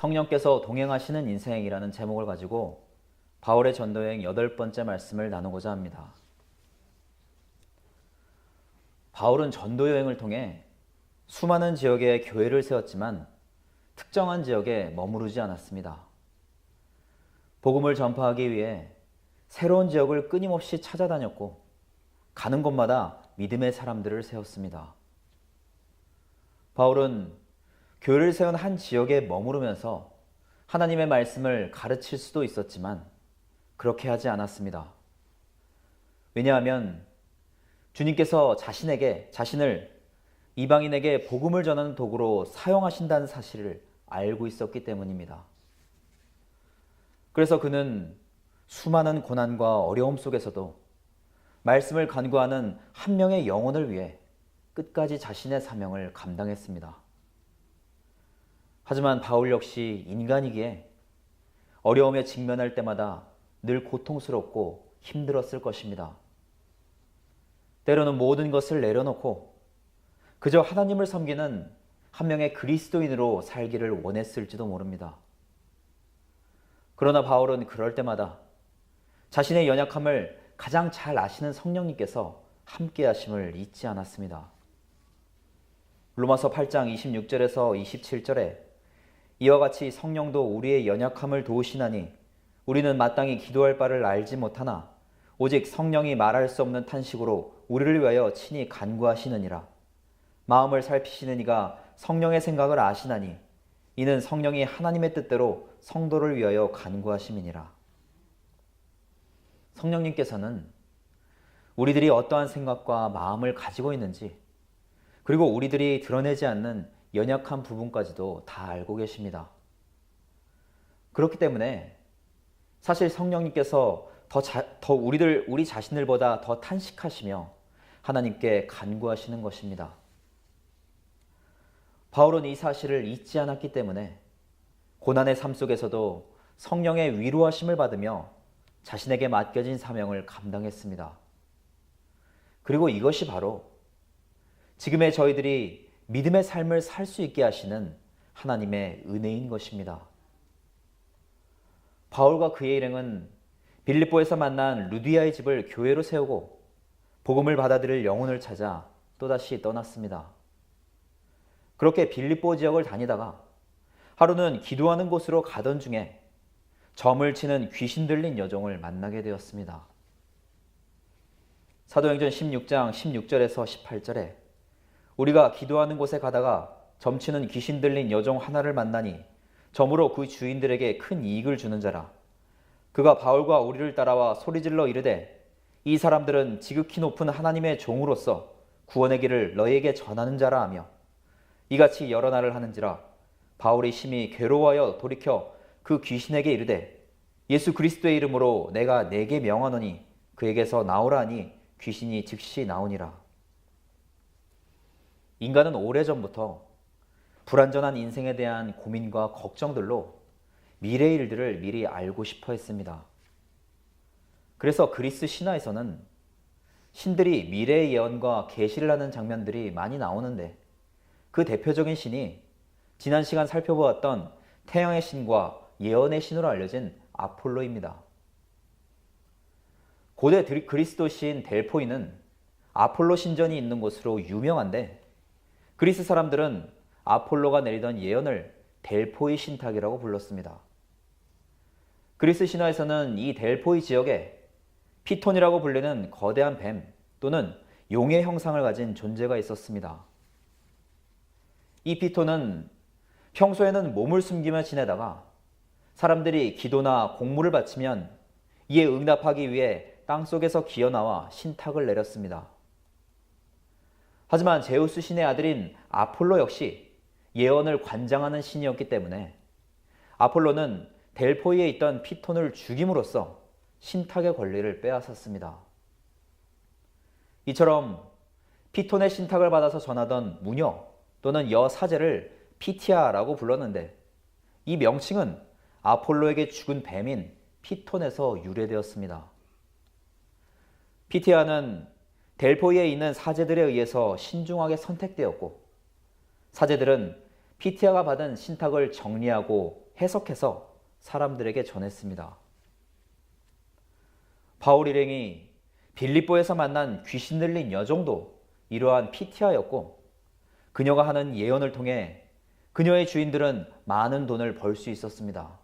성령께서 동행하시는 인생이라는 제목을 가지고 바울의 전도여행 8번째 말씀을 나누고자 합니다. 바울은 전도여행을 통해 수많은 지역에 교회를 세웠지만 특정한 지역에 머무르지 않았습니다. 복음을 전파하기 위해 새로운 지역을 끊임없이 찾아다녔고 가는 곳마다 믿음의 사람들을 세웠습니다. 바울은 교회를 세운 한 지역에 머무르면서 하나님의 말씀을 가르칠 수도 있었지만 그렇게 하지 않았습니다. 왜냐하면 주님께서 자신을 이방인에게 복음을 전하는 도구로 사용하신다는 사실을 알고 있었기 때문입니다. 그래서 그는 수많은 고난과 어려움 속에서도 말씀을 간구하는 한 명의 영혼을 위해 끝까지 자신의 사명을 감당했습니다. 하지만 바울 역시 인간이기에 어려움에 직면할 때마다 늘 고통스럽고 힘들었을 것입니다. 때로는 모든 것을 내려놓고 그저 하나님을 섬기는 한 명의 그리스도인으로 살기를 원했을지도 모릅니다. 그러나 바울은 그럴 때마다 자신의 연약함을 가장 잘 아시는 성령님께서 함께 하심을 잊지 않았습니다. 로마서 8장 26절에서 27절에 이와 같이 성령도 우리의 연약함을 도우시나니 우리는 마땅히 기도할 바를 알지 못하나 오직 성령이 말할 수 없는 탄식으로 우리를 위하여 친히 간구하시느니라. 마음을 살피시는 이가 성령의 생각을 아시나니 이는 성령이 하나님의 뜻대로 성도를 위하여 간구하심이니라. 성령님께서는 우리들이 어떠한 생각과 마음을 가지고 있는지 그리고 우리들이 드러내지 않는 연약한 부분까지도 다 알고 계십니다. 그렇기 때문에 사실 성령님께서 우리 자신들보다 더 탄식하시며 하나님께 간구하시는 것입니다. 바울은 이 사실을 잊지 않았기 때문에 고난의 삶 속에서도 성령의 위로하심을 받으며 자신에게 맡겨진 사명을 감당했습니다. 그리고 이것이 바로 지금의 저희들이 믿음의 삶을 살 수 있게 하시는 하나님의 은혜인 것입니다. 바울과 그의 일행은 빌립보에서 만난 루디아의 집을 교회로 세우고 복음을 받아들일 영혼을 찾아 또다시 떠났습니다. 그렇게 빌립보 지역을 다니다가 하루는 기도하는 곳으로 가던 중에 점을 치는 귀신 들린 여종을 만나게 되었습니다. 사도행전 16장 16절에서 18절에 우리가 기도하는 곳에 가다가 점치는 귀신 들린 여종 하나를 만나니 점으로 그 주인들에게 큰 이익을 주는 자라. 그가 바울과 우리를 따라와 소리질러 이르되 이 사람들은 지극히 높은 하나님의 종으로서 구원의 길을 너희에게 전하는 자라 하며 이같이 여러 날을 하는지라. 바울이 심히 괴로워하여 돌이켜 그 귀신에게 이르되 예수 그리스도의 이름으로 내가 네게 명하노니 그에게서 나오라 하니 귀신이 즉시 나오니라. 인간은 오래전부터 불완전한 인생에 대한 고민과 걱정들로 미래의 일들을 미리 알고 싶어 했습니다. 그래서 그리스 신화에서는 신들이 미래의 예언과 계시를 하는 장면들이 많이 나오는데 그 대표적인 신이 지난 시간 살펴보았던 태양의 신과 예언의 신으로 알려진 아폴로입니다. 고대 그리스도 시인 델포이는 아폴로 신전이 있는 곳으로 유명한데 그리스 사람들은 아폴로가 내리던 예언을 델포이 신탁이라고 불렀습니다. 그리스 신화에서는 이 델포이 지역에 피톤이라고 불리는 거대한 뱀 또는 용의 형상을 가진 존재가 있었습니다. 이 피톤은 평소에는 몸을 숨기며 지내다가 사람들이 기도나 공물을 바치면 이에 응답하기 위해 땅속에서 기어나와 신탁을 내렸습니다. 하지만 제우스 신의 아들인 아폴로 역시 예언을 관장하는 신이었기 때문에 아폴로는 델포이에 있던 피톤을 죽임으로써 신탁의 권리를 빼앗았습니다. 이처럼 피톤의 신탁을 받아서 전하던 무녀 또는 여사제를 피티아라고 불렀는데 이 명칭은 아폴로에게 죽은 뱀인 피톤에서 유래되었습니다. 피티아는 델포이에 있는 사제들에 의해서 신중하게 선택되었고 사제들은 피티아가 받은 신탁을 정리하고 해석해서 사람들에게 전했습니다. 바울 일행이 빌립보에서 만난 귀신 들린 여종도 이러한 피티아였고, 그녀가 하는 예언을 통해 그녀의 주인들은 많은 돈을 벌 수 있었습니다.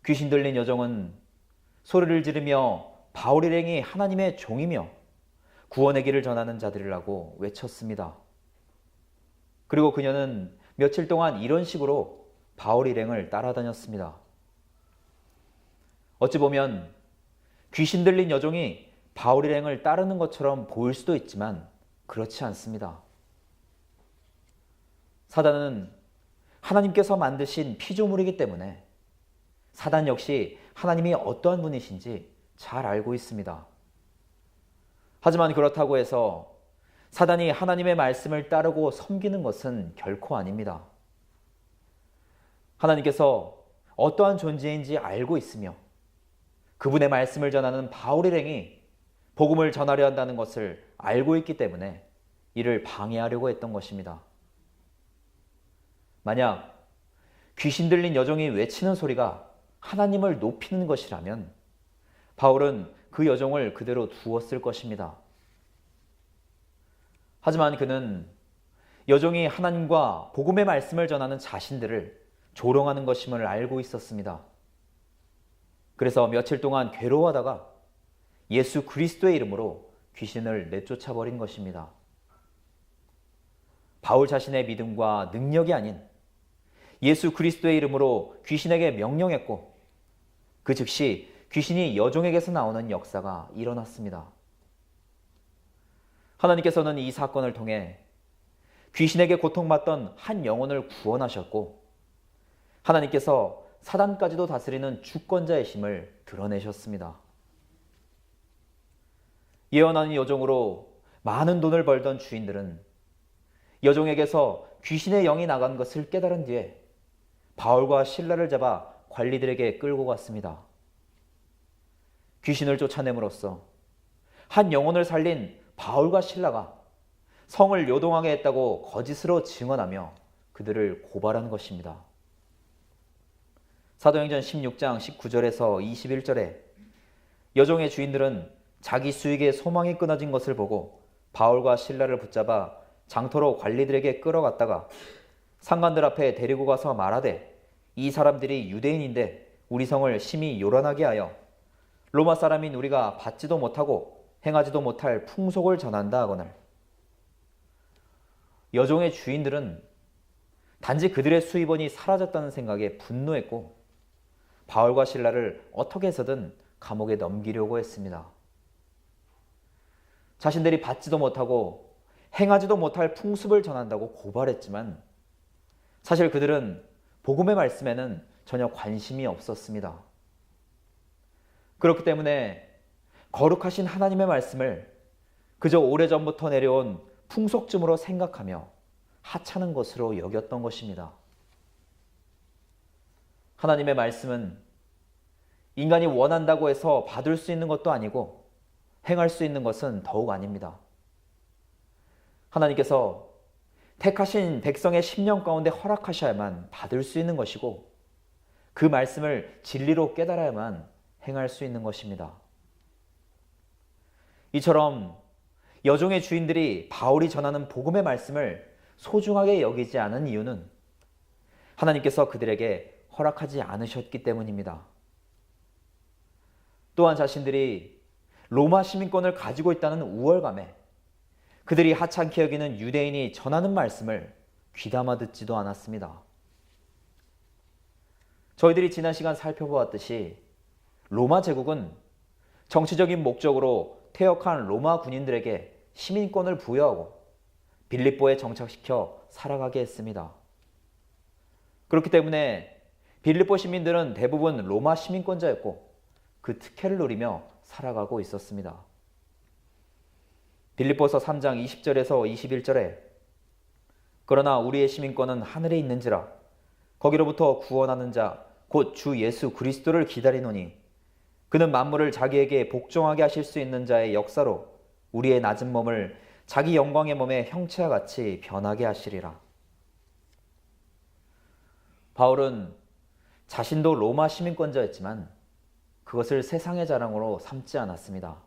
귀신 들린 여종은 소리를 지르며 바울 일행이 하나님의 종이며 구원의 길을 전하는 자들이라고 외쳤습니다. 그리고 그녀는 며칠 동안 이런 식으로 바울 일행을 따라다녔습니다. 어찌 보면 귀신 들린 여종이 바울 일행을 따르는 것처럼 보일 수도 있지만 그렇지 않습니다. 사단은 하나님께서 만드신 피조물이기 때문에 사단 역시 하나님이 어떠한 분이신지 잘 알고 있습니다. 하지만 그렇다고 해서 사단이 하나님의 말씀을 따르고 섬기는 것은 결코 아닙니다. 하나님께서 어떠한 존재인지 알고 있으며 그분의 말씀을 전하는 바울 일행이 복음을 전하려 한다는 것을 알고 있기 때문에 이를 방해하려고 했던 것입니다. 만약 귀신 들린 여종이 외치는 소리가 하나님을 높이는 것이라면 바울은 그 여종을 그대로 두었을 것입니다. 하지만 그는 여종이 하나님과 복음의 말씀을 전하는 자신들을 조롱하는 것임을 알고 있었습니다. 그래서 며칠 동안 괴로워하다가 예수 그리스도의 이름으로 귀신을 내쫓아 버린 것입니다. 바울 자신의 믿음과 능력이 아닌 예수 그리스도의 이름으로 귀신에게 명령했고, 그 즉시 귀신이 여종에게서 나오는 역사가 일어났습니다. 하나님께서는 이 사건을 통해 귀신에게 고통받던 한 영혼을 구원하셨고, 하나님께서 사단까지도 다스리는 주권자의 힘을 드러내셨습니다. 예언하는 여종으로 많은 돈을 벌던 주인들은 여종에게서 귀신의 영이 나간 것을 깨달은 뒤에 바울과 실라를 잡아 관리들에게 끌고 갔습니다. 귀신을 쫓아냄으로써 한 영혼을 살린 바울과 실라가 성을 요동하게 했다고 거짓으로 증언하며 그들을 고발한 것입니다. 사도행전 16장 19절에서 21절에 여종의 주인들은 자기 수익에 소망이 끊어진 것을 보고 바울과 실라를 붙잡아 장터로 관리들에게 끌어갔다가 상관들 앞에 데리고 가서 말하되, 이 사람들이 유대인인데 우리 성을 심히 요란하게 하여 로마 사람인 우리가 받지도 못하고 행하지도 못할 풍속을 전한다 하거늘. 여종의 주인들은 단지 그들의 수입원이 사라졌다는 생각에 분노했고 바울과 실라를 어떻게 해서든 감옥에 넘기려고 했습니다. 자신들이 받지도 못하고 행하지도 못할 풍습을 전한다고 고발했지만 사실 그들은 복음의 말씀에는 전혀 관심이 없었습니다. 그렇기 때문에 거룩하신 하나님의 말씀을 그저 오래전부터 내려온 풍속쯤으로 생각하며 하찮은 것으로 여겼던 것입니다. 하나님의 말씀은 인간이 원한다고 해서 받을 수 있는 것도 아니고 행할 수 있는 것은 더욱 아닙니다. 하나님께서 택하신 백성의 심령 가운데 허락하셔야만 받을 수 있는 것이고 그 말씀을 진리로 깨달아야만 행할 수 있는 것입니다. 이처럼 여종의 주인들이 바울이 전하는 복음의 말씀을 소중하게 여기지 않은 이유는 하나님께서 그들에게 허락하지 않으셨기 때문입니다. 또한 자신들이 로마 시민권을 가지고 있다는 우월감에 그들이 하찮게 여기는 유대인이 전하는 말씀을 귀담아 듣지도 않았습니다. 저희들이 지난 시간 살펴보았듯이 로마 제국은 정치적인 목적으로 퇴역한 로마 군인들에게 시민권을 부여하고 빌립보에 정착시켜 살아가게 했습니다. 그렇기 때문에 빌립보 시민들은 대부분 로마 시민권자였고 그 특혜를 누리며 살아가고 있었습니다. 빌립보서 3장 20절에서 21절에 그러나 우리의 시민권은 하늘에 있는지라 거기로부터 구원하는 자 곧 주 예수 그리스도를 기다리노니 그는 만물을 자기에게 복종하게 하실 수 있는 자의 역사로 우리의 낮은 몸을 자기 영광의 몸의 형체와 같이 변하게 하시리라. 바울은 자신도 로마 시민권자였지만 그것을 세상의 자랑으로 삼지 않았습니다.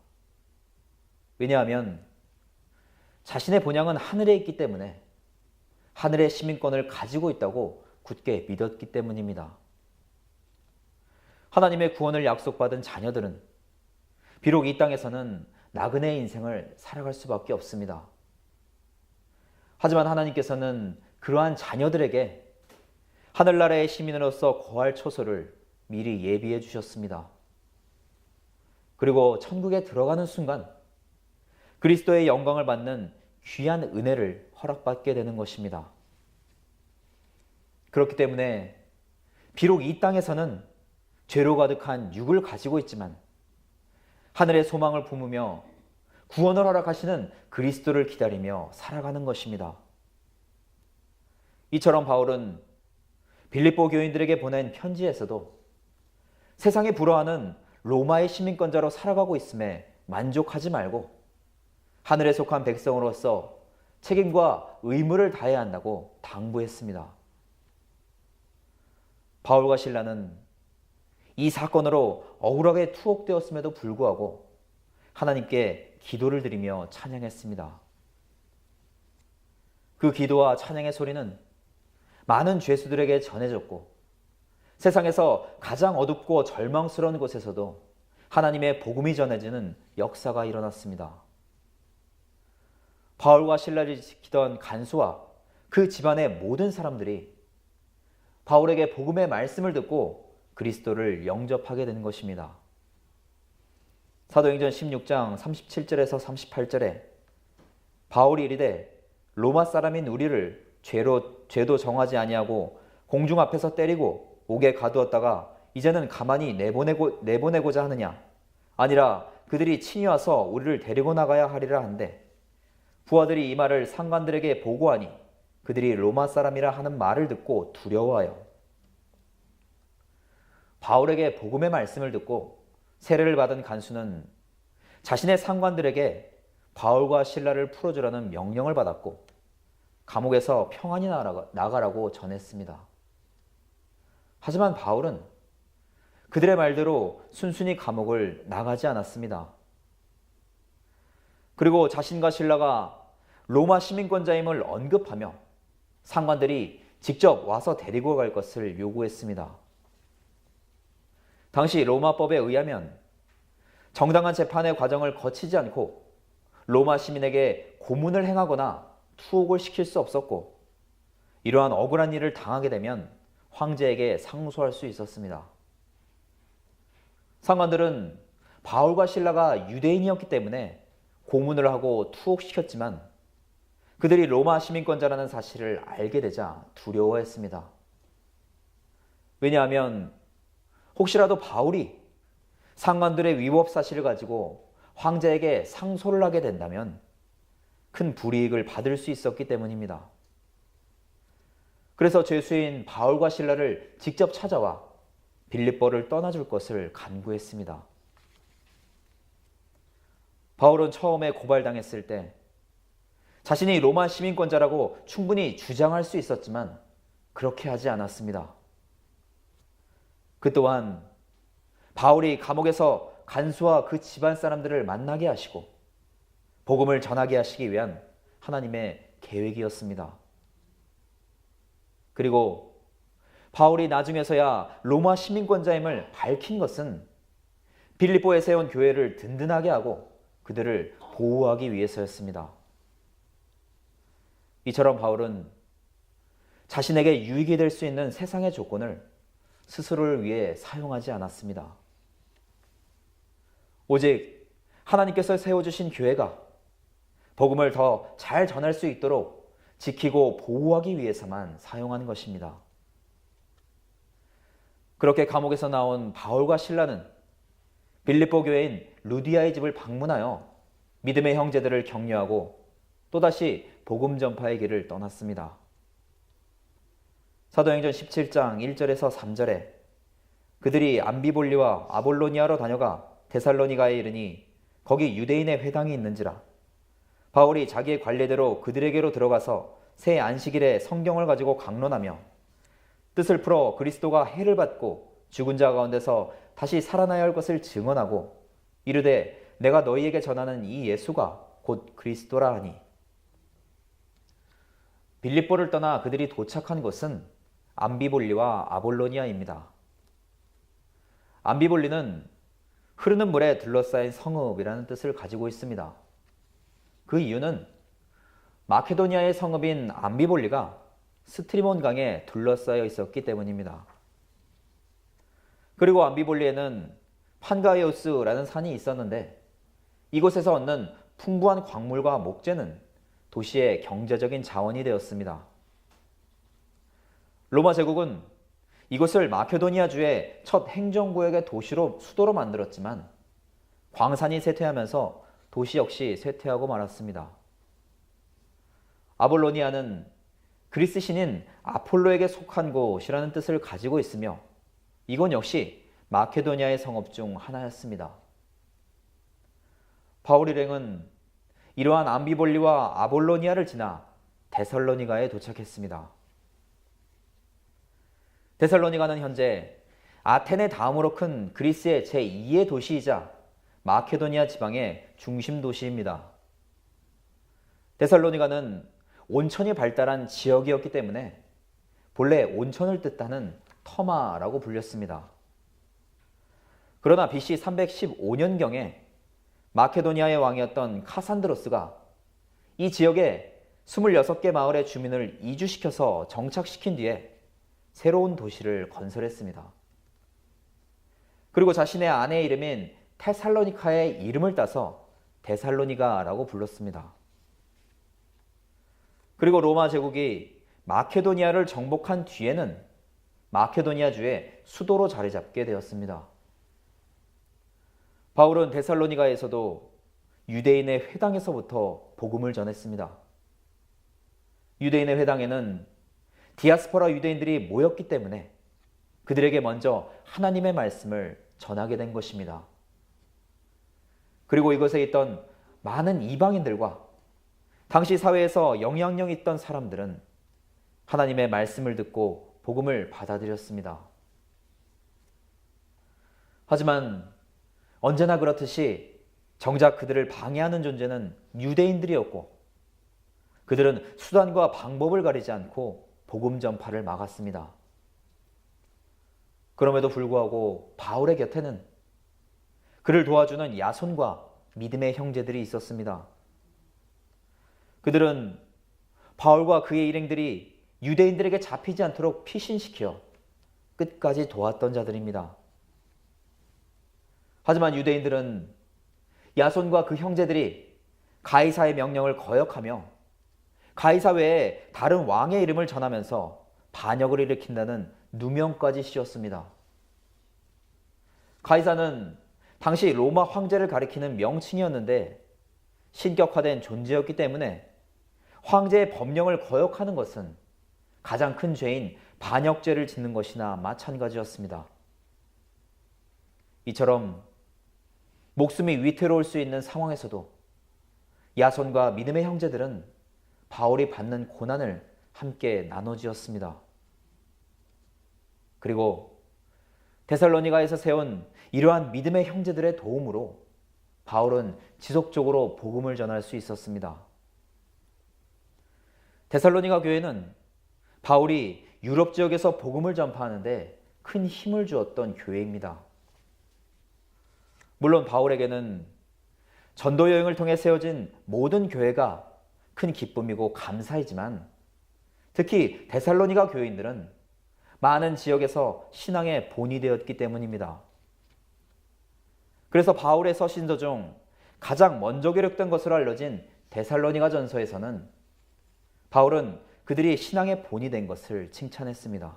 왜냐하면 자신의 본향은 하늘에 있기 때문에 하늘의 시민권을 가지고 있다고 굳게 믿었기 때문입니다. 하나님의 구원을 약속받은 자녀들은 비록 이 땅에서는 나그네의 인생을 살아갈 수밖에 없습니다. 하지만 하나님께서는 그러한 자녀들에게 하늘나라의 시민으로서 거할 처소를 미리 예비해 주셨습니다. 그리고 천국에 들어가는 순간 그리스도의 영광을 받는 귀한 은혜를 허락받게 되는 것입니다. 그렇기 때문에 비록 이 땅에서는 죄로 가득한 육을 가지고 있지만 하늘의 소망을 품으며 구원을 허락하시는 그리스도를 기다리며 살아가는 것입니다. 이처럼 바울은 빌립보 교인들에게 보낸 편지에서도 세상에 불화하는 로마의 시민권자로 살아가고 있음에 만족하지 말고 하늘에 속한 백성으로서 책임과 의무를 다해야 한다고 당부했습니다. 바울과 실라는 이 사건으로 억울하게 투옥되었음에도 불구하고 하나님께 기도를 드리며 찬양했습니다. 그 기도와 찬양의 소리는 많은 죄수들에게 전해졌고 세상에서 가장 어둡고 절망스러운 곳에서도 하나님의 복음이 전해지는 역사가 일어났습니다. 바울과 실라를 지키던 간수와 그 집안의 모든 사람들이 바울에게 복음의 말씀을 듣고 그리스도를 영접하게 되는 것입니다. 사도행전 16장 37절에서 38절에 바울이 이르되 로마 사람인 우리를 죄도 정하지 아니하고 공중 앞에서 때리고 옥에 가두었다가 이제는 가만히 내보내고자 하느냐? 아니라 그들이 친히 와서 우리를 데리고 나가야 하리라 한데 부하들이 이 말을 상관들에게 보고하니 그들이 로마 사람이라 하는 말을 듣고 두려워하여 바울에게 복음의 말씀을 듣고 세례를 받은 간수는 자신의 상관들에게 바울과 실라를 풀어주라는 명령을 받았고 감옥에서 평안히 나가라고 전했습니다. 하지만 바울은 그들의 말대로 순순히 감옥을 나가지 않았습니다. 그리고 자신과 실라가 로마 시민권자임을 언급하며 상관들이 직접 와서 데리고 갈 것을 요구했습니다. 당시 로마법에 의하면 정당한 재판의 과정을 거치지 않고 로마 시민에게 고문을 행하거나 투옥을 시킬 수 없었고 이러한 억울한 일을 당하게 되면 황제에게 상소할 수 있었습니다. 상관들은 바울과 실라가 유대인이었기 때문에 고문을 하고 투옥시켰지만 그들이 로마 시민권자라는 사실을 알게 되자 두려워했습니다. 왜냐하면 혹시라도 바울이 상관들의 위법 사실을 가지고 황제에게 상소를 하게 된다면 큰 불이익을 받을 수 있었기 때문입니다. 그래서 죄수인 바울과 실라를 직접 찾아와 빌립보를 떠나줄 것을 간구했습니다. 바울은 처음에 고발당했을 때 자신이 로마 시민권자라고 충분히 주장할 수 있었지만 그렇게 하지 않았습니다. 그 또한 바울이 감옥에서 간수와 그 집안 사람들을 만나게 하시고 복음을 전하게 하시기 위한 하나님의 계획이었습니다. 그리고 바울이 나중에서야 로마 시민권자임을 밝힌 것은 빌립보에 세운 교회를 든든하게 하고 그들을 보호하기 위해서였습니다. 이처럼 바울은 자신에게 유익이 될 수 있는 세상의 조건을 스스로를 위해 사용하지 않았습니다. 오직 하나님께서 세워주신 교회가 복음을 더 잘 전할 수 있도록 지키고 보호하기 위해서만 사용한 것입니다. 그렇게 감옥에서 나온 바울과 실라는 빌립보 교회인 루디아의 집을 방문하여 믿음의 형제들을 격려하고 또다시 복음 전파의 길을 떠났습니다. 사도행전 17장 1절에서 3절에 그들이 암비볼리와 아볼로니아로 다녀가 데살로니가에 이르니 거기 유대인의 회당이 있는지라 바울이 자기의 관례대로 그들에게로 들어가서 새 안식일에 성경을 가지고 강론하며 뜻을 풀어 그리스도가 해를 받고 죽은 자 가운데서 다시 살아나야 할 것을 증언하고 이르되 내가 너희에게 전하는 이 예수가 곧 그리스도라 하니. 빌립보를 떠나 그들이 도착한 곳은 암비볼리와 아볼로니아입니다. 암비볼리는 흐르는 물에 둘러싸인 성읍이라는 뜻을 가지고 있습니다. 그 이유는 마케도니아의 성읍인 암비볼리가 스트리몬 강에 둘러싸여 있었기 때문입니다. 그리고 암비볼리에는 판가이오스라는 산이 있었는데 이곳에서 얻는 풍부한 광물과 목재는 도시의 경제적인 자원이 되었습니다. 로마 제국은 이곳을 마케도니아주의 첫 행정구역의 수도로 만들었지만 광산이 쇠퇴하면서 도시 역시 쇠퇴하고 말았습니다. 아볼로니아는 그리스 신인 아폴로에게 속한 곳이라는 뜻을 가지고 있으며 이건 역시 마케도니아의 성읍 중 하나였습니다. 바울 일행은 이러한 암비볼리와 아볼로니아를 지나 데살로니가에 도착했습니다. 데살로니가는 현재 아테네 다음으로 큰 그리스의 제2의 도시이자 마케도니아 지방의 중심 도시입니다. 데살로니가는 온천이 발달한 지역이었기 때문에 본래 온천을 뜻하는 터마라고 불렸습니다. 그러나 BC 315년경에 마케도니아의 왕이었던 카산드로스가 이 지역에 26개 마을의 주민을 이주시켜서 정착시킨 뒤에 새로운 도시를 건설했습니다. 그리고 자신의 아내의 이름인 테살로니카의 이름을 따서 데살로니가라고 불렀습니다. 그리고 로마 제국이 마케도니아를 정복한 뒤에는 마케도니아주의 수도로 자리 잡게 되었습니다. 바울은 데살로니가에서도 유대인의 회당에서부터 복음을 전했습니다. 유대인의 회당에는 디아스포라 유대인들이 모였기 때문에 그들에게 먼저 하나님의 말씀을 전하게 된 것입니다. 그리고 이곳에 있던 많은 이방인들과 당시 사회에서 영향력 있던 사람들은 하나님의 말씀을 듣고 복음을 받아들였습니다. 하지만 언제나 그렇듯이 정작 그들을 방해하는 존재는 유대인들이었고 그들은 수단과 방법을 가리지 않고 복음 전파를 막았습니다. 그럼에도 불구하고 바울의 곁에는 그를 도와주는 야손과 믿음의 형제들이 있었습니다. 그들은 바울과 그의 일행들이 유대인들에게 잡히지 않도록 피신시켜 끝까지 도왔던 자들입니다. 하지만 유대인들은 야손과 그 형제들이 가이사의 명령을 거역하며 가이사 외에 다른 왕의 이름을 전하면서 반역을 일으킨다는 누명까지 씌웠습니다. 가이사는 당시 로마 황제를 가리키는 명칭이었는데 신격화된 존재였기 때문에 황제의 법령을 거역하는 것은 가장 큰 죄인 반역죄를 짓는 것이나 마찬가지였습니다. 이처럼 목숨이 위태로울 수 있는 상황에서도 야손과 믿음의 형제들은 바울이 받는 고난을 함께 나눠지었습니다. 그리고 데살로니가에서 세운 이러한 믿음의 형제들의 도움으로 바울은 지속적으로 복음을 전할 수 있었습니다. 데살로니가 교회는 바울이 유럽 지역에서 복음을 전파하는데 큰 힘을 주었던 교회입니다. 물론 바울에게는 전도 여행을 통해 세워진 모든 교회가 큰 기쁨이고 감사이지만 특히 데살로니가 교인들은 많은 지역에서 신앙의 본이 되었기 때문입니다. 그래서 바울의 서신서 중 가장 먼저 기록된 것으로 알려진 데살로니가 전서에서는 바울은 그들이 신앙의 본이 된 것을 칭찬했습니다.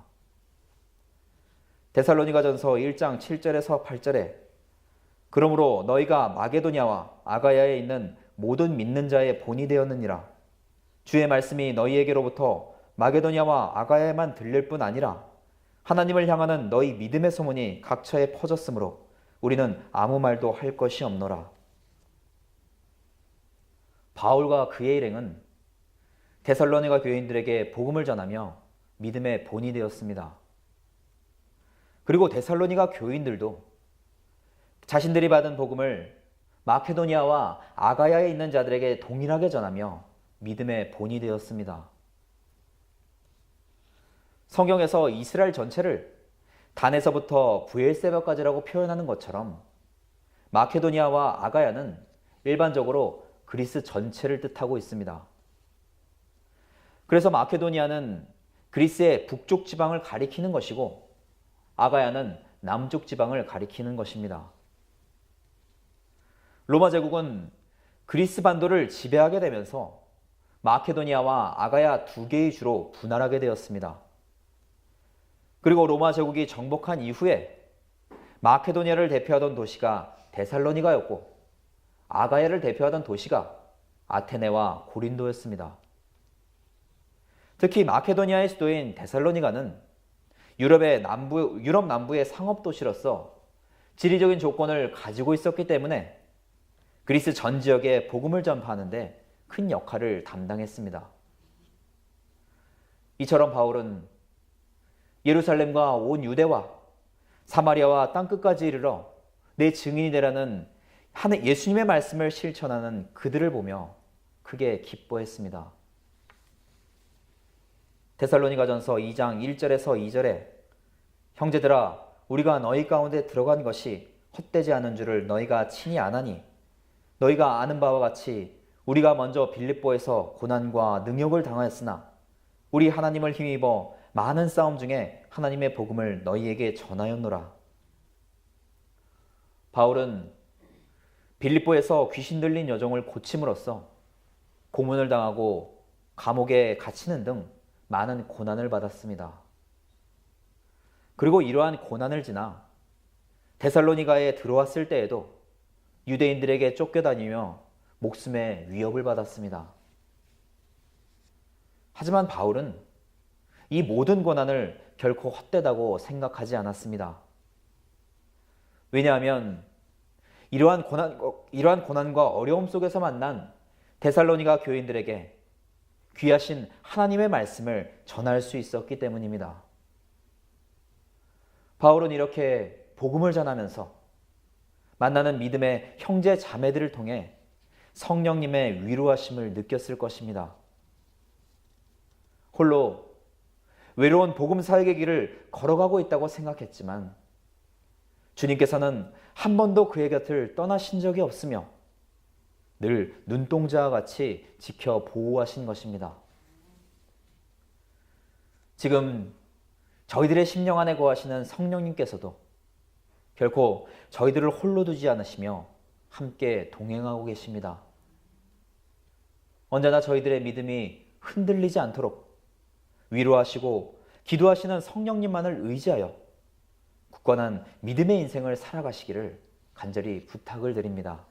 데살로니가 전서 1장 7절에서 8절에 그러므로 너희가 마게도냐와 아가야에 있는 모든 믿는 자의 본이 되었느니라. 주의 말씀이 너희에게로부터 마게도냐와 아가야에만 들릴 뿐 아니라 하나님을 향하는 너희 믿음의 소문이 각처에 퍼졌으므로 우리는 아무 말도 할 것이 없노라. 바울과 그의 일행은 데살로니가 교인들에게 복음을 전하며 믿음의 본이 되었습니다. 그리고 데살로니가 교인들도 자신들이 받은 복음을 마케도니아와 아가야에 있는 자들에게 동일하게 전하며 믿음의 본이 되었습니다. 성경에서 이스라엘 전체를 단에서부터 브엘세바까지라고 표현하는 것처럼 마케도니아와 아가야는 일반적으로 그리스 전체를 뜻하고 있습니다. 그래서 마케도니아는 그리스의 북쪽 지방을 가리키는 것이고 아가야는 남쪽 지방을 가리키는 것입니다. 로마 제국은 그리스 반도를 지배하게 되면서 마케도니아와 아가야 두 개의 주로 분할하게 되었습니다. 그리고 로마 제국이 정복한 이후에 마케도니아를 대표하던 도시가 데살로니가였고 아가야를 대표하던 도시가 아테네와 고린도였습니다. 특히 마케도니아의 수도인 데살로니가는 유럽 남부의 상업 도시로서 지리적인 조건을 가지고 있었기 때문에 그리스 전 지역에 복음을 전파하는 데 큰 역할을 담당했습니다. 이처럼 바울은 예루살렘과 온 유대와 사마리아와 땅끝까지 이르러 내 증인이 되라는 예수님의 말씀을 실천하는 그들을 보며 크게 기뻐했습니다. 데살로니가전서 2장 1절에서 2절에 형제들아 우리가 너희 가운데 들어간 것이 헛되지 않은 줄을 너희가 친히 아나니 너희가 아는 바와 같이 우리가 먼저 빌립보에서 고난과 능욕을 당하였으나 우리 하나님을 힘입어 많은 싸움 중에 하나님의 복음을 너희에게 전하였노라. 바울은 빌립보에서 귀신 들린 여종을 고침으로써 고문을 당하고 감옥에 갇히는 등 많은 고난을 받았습니다. 그리고 이러한 고난을 지나 데살로니가에 들어왔을 때에도 유대인들에게 쫓겨다니며 목숨의 위협을 받았습니다. 하지만 바울은 이 모든 고난을 결코 헛되다고 생각하지 않았습니다. 왜냐하면 이러한 고난과 어려움 속에서 만난 데살로니가 교인들에게 귀하신 하나님의 말씀을 전할 수 있었기 때문입니다. 바울은 이렇게 복음을 전하면서 만나는 믿음의 형제 자매들을 통해 성령님의 위로하심을 느꼈을 것입니다. 홀로 외로운 복음 사역의 길을 걸어가고 있다고 생각했지만 주님께서는 한 번도 그의 곁을 떠나신 적이 없으며 늘 눈동자와 같이 지켜 보호하신 것입니다. 지금 저희들의 심령 안에 거하시는 성령님께서도 결코 저희들을 홀로 두지 않으시며 함께 동행하고 계십니다. 언제나 저희들의 믿음이 흔들리지 않도록 위로하시고 기도하시는 성령님만을 의지하여 굳건한 믿음의 인생을 살아가시기를 간절히 부탁을 드립니다.